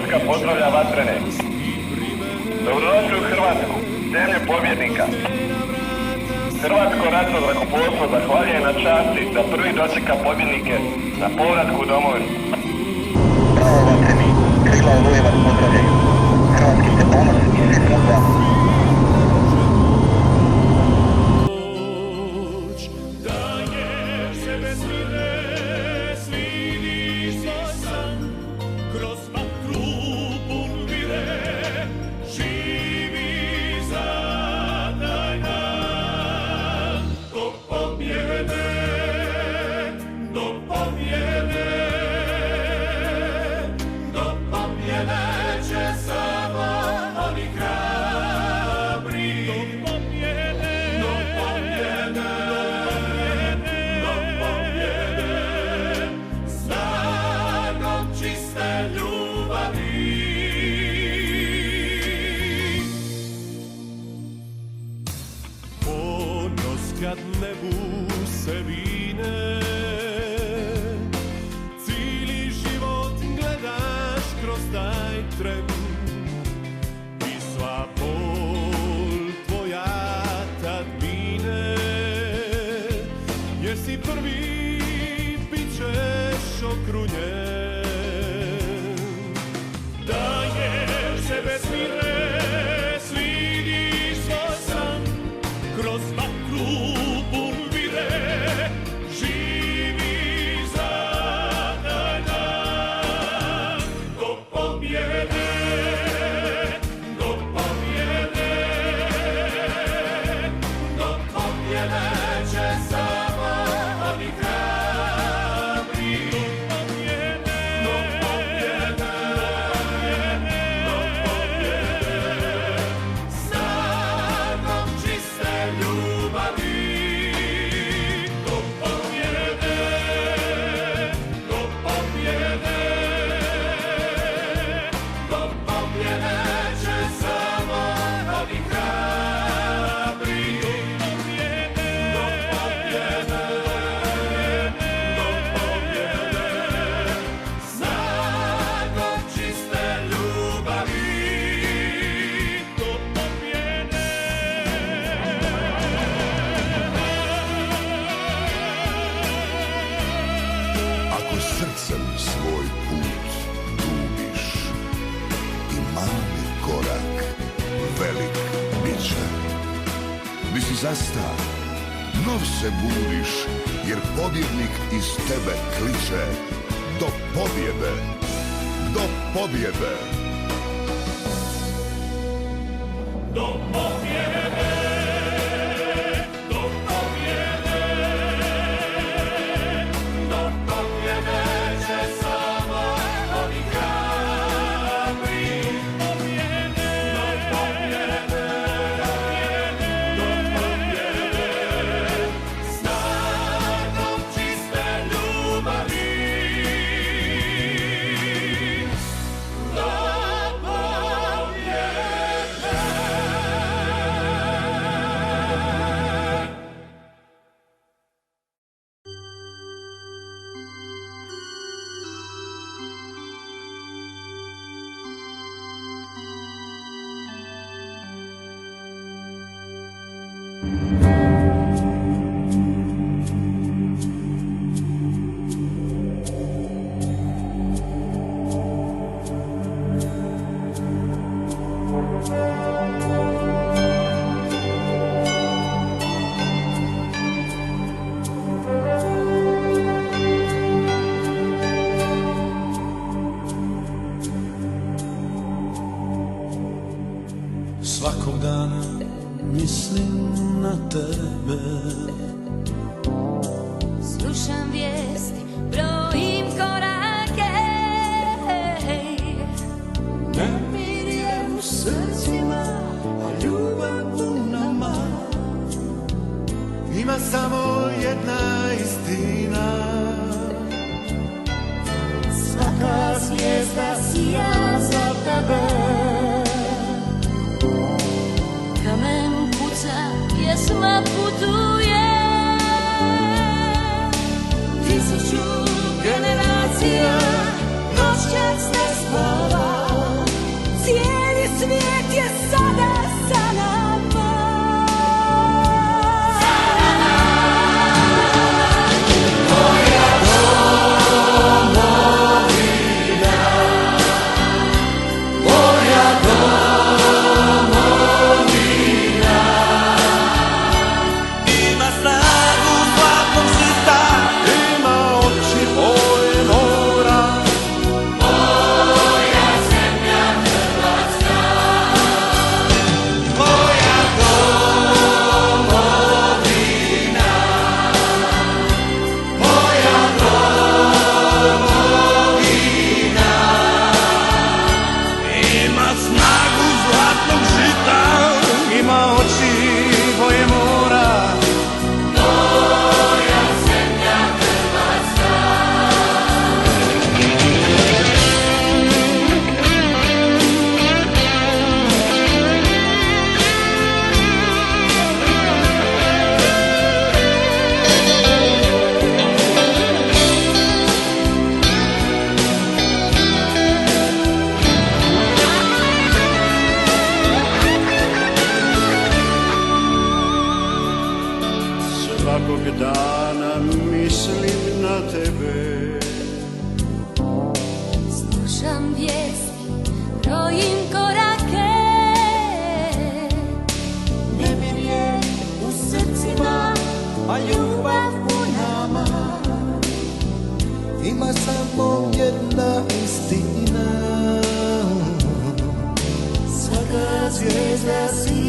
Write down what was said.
vojska pozdravlja vatrene. Dobrodošli u Hrvatsku, zemlju pobjednika. Hrvatsko ratno zrakoplovstvo zahvaljuje na časti da prvi dočeka pobjednike na povratku u domovinu. Bravo vatreni, krila Oluje vas pozdravljaju. Hrvatski ste ponos i svi smo uz vas. Kad nebu se vine, cijeli život gledaš kroz taj tren i sva bol tvoja tad mine, jer si prvi bit ćeš okrunjen. Daješ se bez mire, svidiš svoj san kroz srcem svoj put dubiš i mali korak velik bit će. Di si zasta, nov se budiš, jer pobjednik iz tebe kliče do pobjede, do pobjede. Do pobjede. Svakog dana mislim na tebe. Slušam vijesti, brojim korake. Nemir je u srcima, a ljubav u nama. Ima samo jedna istina. Svaka zvijezda sija za tebe. Kamen puca, pjesma putuje. 1000 generacija noćas ne spava. zvijezda sija.